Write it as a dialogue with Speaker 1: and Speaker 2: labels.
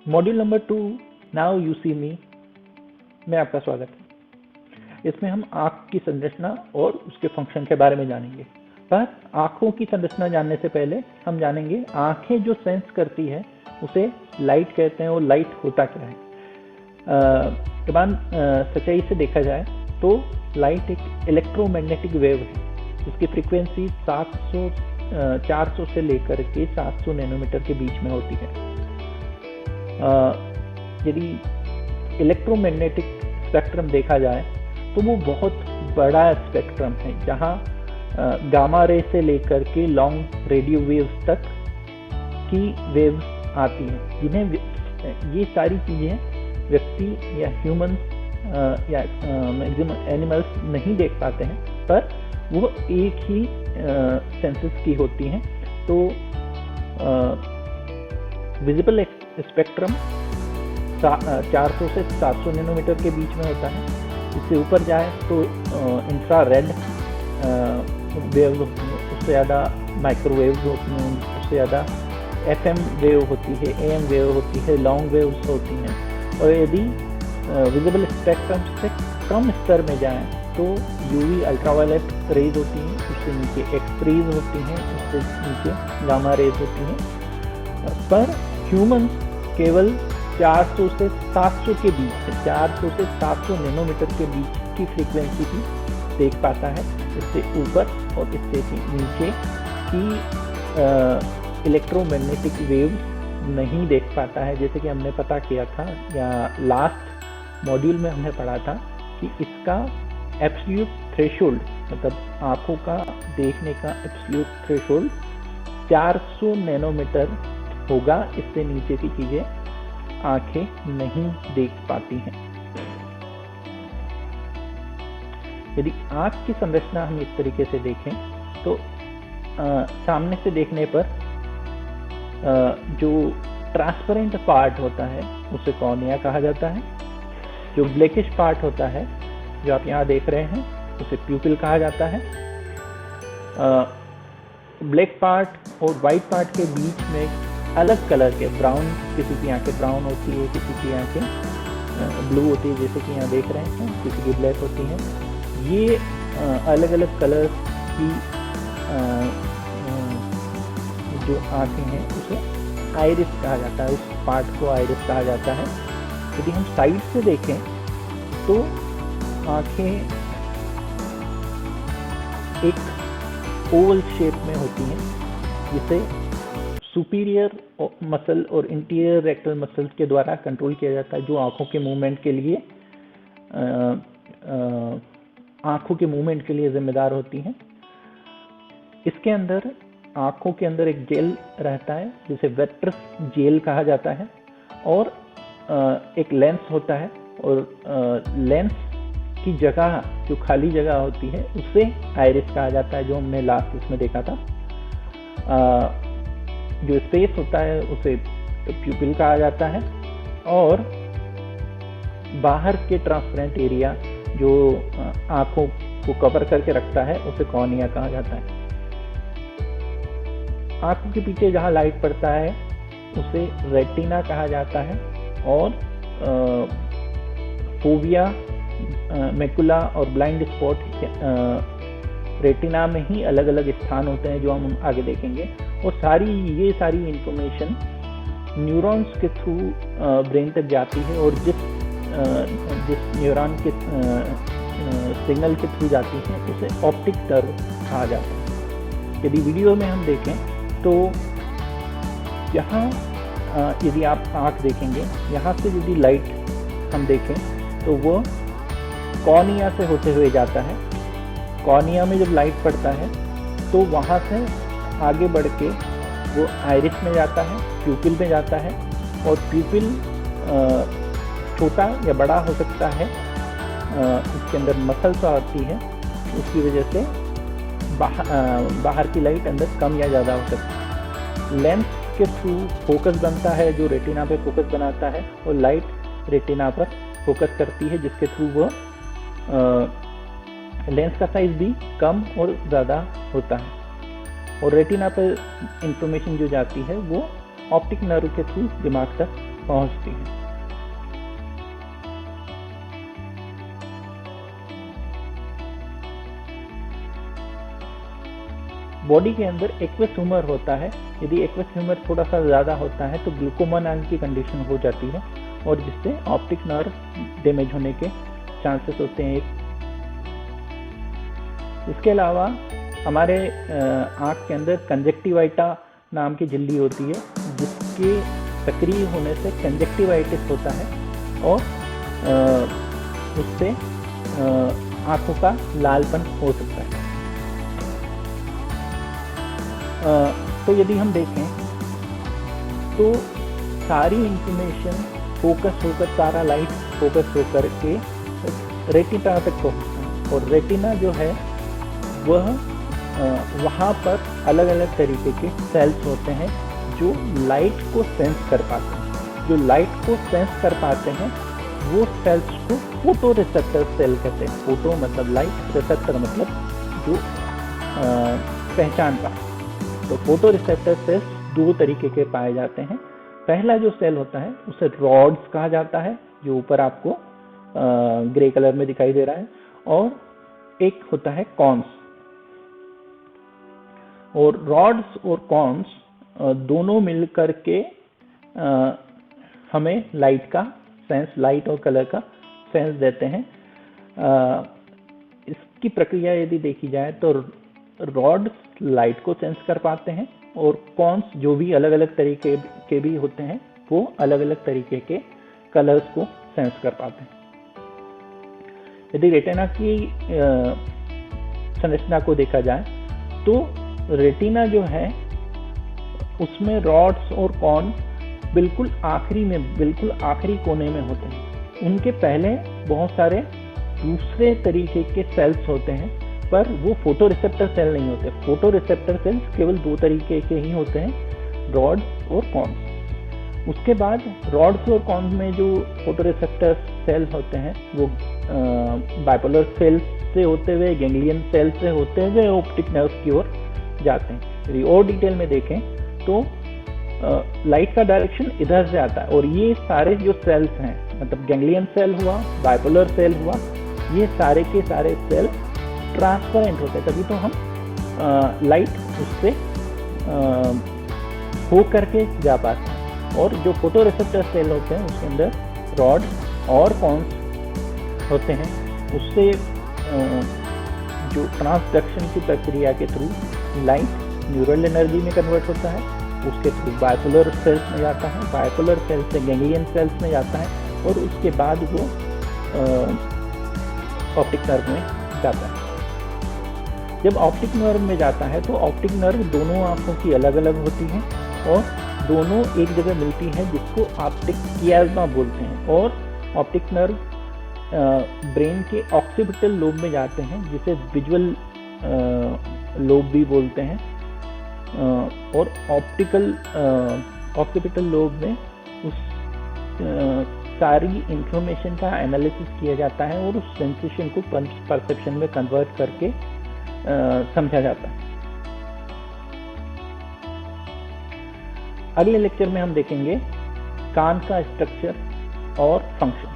Speaker 1: Module number 2 now you see मी में आपका स्वागत है। इसमें हम आँख की संरचना और उसके फंक्शन के बारे में जानेंगे। पर आँखों की संरचना जानने से पहले हम जानेंगे आँखें जो सेंस करती है उसे लाइट कहते हैं और लाइट होता क्या है। तमाम सच्चाई से देखा जाए तो लाइट एक इलेक्ट्रोमैग्नेटिक वेव है जिसकी फ्रीक्वेंसी 400 से लेकर के 700 नैनोमीटर के बीच में होती है। यदि इलेक्ट्रोमैग्नेटिक स्पेक्ट्रम देखा जाए तो वो बहुत बड़ा स्पेक्ट्रम है जहाँ गामा रे से लेकर के लॉन्ग रेडियो वेव्स तक की वेव्स आती हैं, जिन्हें ये सारी चीज़ें व्यक्ति या ह्यूमंस या मैक्सिमम एनिमल्स नहीं देख पाते हैं, पर वो एक ही सेंसेस की होती हैं। तो विजिबल स्पेक्ट्रम 400 से 700 नैनोमीटर के बीच में होता है। इससे ऊपर जाए तो इंफ्रारेड वेव होती है, उससे ज़्यादा माइक्रोवेव होती हैं, उससे ज़्यादा FM वेव होती है, AM वेव होती है, लॉन्ग वेव्स होती हैं। और यदि विजिबल स्पेक्ट्रम से कम स्तर में जाएं तो UV अल्ट्रावायलेट रेज होती हैं, उससे नीचे एक्स रेज होती हैं, उससे नीचे गामा रेज होती हैं। पर ह्यूमंस केवल 400 से 700 के बीच से 400 से 700 नैनोमीटर के बीच की फ्रीक्वेंसी भी देख पाता है। इससे ऊपर और इससे नीचे की इलेक्ट्रोमैग्नेटिक वेव नहीं देख पाता है। जैसे कि हमने पता किया था या लास्ट मॉड्यूल में हमने पढ़ा था कि इसका एब्सोल्यूट थ्रेशोल्ड, मतलब आँखों का देखने का एब्सोल्यूट थ्रेशोल्ड 400 नैनोमीटर होगा। इससे नीचे की चीज़ें आंखें नहीं देख पाती हैं। यदि आँख की संरचना हम इस तरीके से देखें तो सामने से देखने पर जो ट्रांसपेरेंट पार्ट होता है उसे कॉर्निया कहा जाता है। जो ब्लैकिश पार्ट होता है जो आप यहाँ देख रहे हैं उसे प्यूपिल कहा जाता है। ब्लैक पार्ट और वाइट पार्ट के बीच में अलग कलर के ब्राउन, किसी की आंखें ब्राउन होती है, किसी की आंखें ब्लू होती है, जैसे कि यहाँ देख रहे हैं, किसी की ब्लैक होती हैं। ये अलग अलग कलर की जो आंखें हैं उसे आइरिस कहा जाता है, उस पार्ट को आइरिस कहा जाता है। यदि हम साइड से देखें तो आंखें एक ओवल शेप में होती हैं, जिसे सुपीरियर मसल और इंटीरियर रेक्टल मसल्स के द्वारा कंट्रोल किया जाता है, जो आँखों के मूवमेंट के लिए जिम्मेदार होती हैं। इसके अंदर आँखों के अंदर एक जेल रहता है जिसे वेट्रस जेल कहा जाता है, और एक लेंस होता है, और लेंस की जगह जो खाली जगह होती है उसे आइरिस कहा जाता है, जो हमने लास्ट इसमें देखा था। जो स्पेस होता है उसे प्यूपिल कहा जाता है, और बाहर के ट्रांसपेरेंट एरिया जो आँखों को कवर करके रखता है उसे कॉर्निया कहा जाता है। आँखों के पीछे जहाँ लाइट पड़ता है उसे रेटिना कहा जाता है, और फोविया, मैकुला और ब्लाइंड स्पॉट रेटिना में ही अलग अलग स्थान होते हैं जो हम आगे देखेंगे। और ये सारी इंफॉर्मेशन न्यूरॉन्स के थ्रू ब्रेन तक जाती है, और जिस न्यूरॉन के सिग्नल के थ्रू जाती है उसे ऑप्टिक नर्व कहा जाता है। यदि वीडियो में हम देखें तो यहाँ यदि आप आँख देखेंगे, यहाँ से यदि लाइट हम देखें तो वो कॉर्निया से होते हुए जाता है। कॉर्निया में जब लाइट पड़ता है तो वहाँ से आगे बढ़ के वो आइरिस में जाता है, प्यूपिल में जाता है, और प्यूपिल छोटा या बड़ा हो सकता है, इसके अंदर मसल्स आती है, उसकी वजह से बाहर की लाइट अंदर कम या ज़्यादा हो सकती है। लेंस के थ्रू फोकस बनता है जो रेटिना पे फोकस बनाता है, और लाइट रेटिना पर फोकस करती है, जिसके थ्रू वो लेंस का साइज भी कम और ज़्यादा होता है। और रेटिना पर इंफॉर्मेशन जो जाती है वो ऑप्टिक नर्व के थ्रू दिमाग तक पहुंचती है। बॉडी के अंदर एक्वस ह्यूमर होता है। यदि एक्वस ह्यूमर थोड़ा सा ज़्यादा होता है तो ग्लूकोमा नाम की कंडीशन हो जाती है और जिससे ऑप्टिक नर्व डैमेज होने के चांसेस होते हैं। इसके अलावा हमारे आँख के अंदर कंजक्टिवाइटा नाम की झिल्ली होती है, जिसके सक्रिय होने से कंजक्टिवाइटिस होता है और उससे आँखों का लालपन हो सकता है। तो यदि हम देखें तो सारी इंफॉर्मेशन फोकस होकर, सारा लाइट फोकस होकर के रेटिना तक पहुँचता है और रेटिना जो है वह वहाँ पर अलग अलग तरीके के सेल्स होते हैं जो लाइट को सेंस कर पाते हैं। जो लाइट को सेंस कर पाते हैं वो सेल्स को फोटो रिसेप्टर सेल कहते हैं। फोटो मतलब लाइट, रिसेप्टर मतलब जो पहचान पाते। तो फोटो रिसेप्टर सेल्स दो तरीके के पाए जाते हैं। पहला जो सेल होता है उसे रॉड्स कहा जाता है, जो ऊपर आपको ग्रे कलर में दिखाई दे रहा है, और एक होता है कॉन्स। और रॉड्स और कॉन्स दोनों मिलकर के हमें लाइट का सेंस, लाइट और कलर का सेंस देते हैं। इसकी प्रक्रिया यदि देखी जाए तो रॉड्स लाइट को सेंस कर पाते हैं और कॉन्स जो भी अलग अलग तरीके के भी होते हैं वो अलग अलग तरीके के कलर्स को सेंस कर पाते हैं। यदि रेटिना की संरचना को देखा जाए तो रेटिना जो है उसमें रॉड्स और कॉन बिल्कुल आखिरी में, बिल्कुल आखिरी कोने में होते हैं। उनके पहले बहुत सारे दूसरे तरीके के सेल्स होते हैं, पर वो फोटो रिसेप्टर सेल नहीं होते। फोटो रिसेप्टर सेल्स केवल दो तरीके के ही होते हैं, रॉड्स और कॉन्स। उसके बाद रॉड्स और कॉन्स में जो फोटो रिसेप्टर सेल होते हैं वो बाइपोलर सेल्स से होते हुए, गैंग्लियन सेल से होते हुए ऑप्टिक नर्व की ओर जाते हैं। यदि और डिटेल में देखें तो लाइट का डायरेक्शन इधर से आता है और ये सारे जो सेल्स हैं, मतलब गैंग्लियन सेल हुआ, बाइपोलर सेल हुआ, ये सारे के सारे सेल ट्रांसपेरेंट होते हैं, तभी तो हम लाइट उससे हो करके जा पाते हैं। और जो फोटो रिसेप्टर सेल होते हैं उसके अंदर रॉड और कॉन्स होते हैं, उससे जो ट्रांसडक्शन की प्रक्रिया के थ्रू लाइट न्यूरल एनर्जी में कन्वर्ट होता है, उसके थ्रू बाइपोलर सेल्स में जाता है, बाइपोलर सेल्स से गैंग्लियन सेल्स में जाता है और उसके बाद वो ऑप्टिक नर्व में जाता है। जब ऑप्टिक नर्व में जाता है तो ऑप्टिक नर्व दोनों आंखों की अलग अलग होती हैं और दोनों एक जगह मिलती हैं, जिसको ऑप्टिक कियाज्मा बोलते हैं। और ऑप्टिक नर्व ब्रेन के ऑक्सीपिटल लोब में जाते हैं, जिसे विजुअल लोब भी बोलते हैं। और ऑक्सीपिटल लोब में उस सारी इंफॉर्मेशन का एनालिसिस किया जाता है और उस सेंसेशन को परसेप्शन में कन्वर्ट करके समझा जाता है। अगले लेक्चर में हम देखेंगे कान का स्ट्रक्चर और फंक्शन।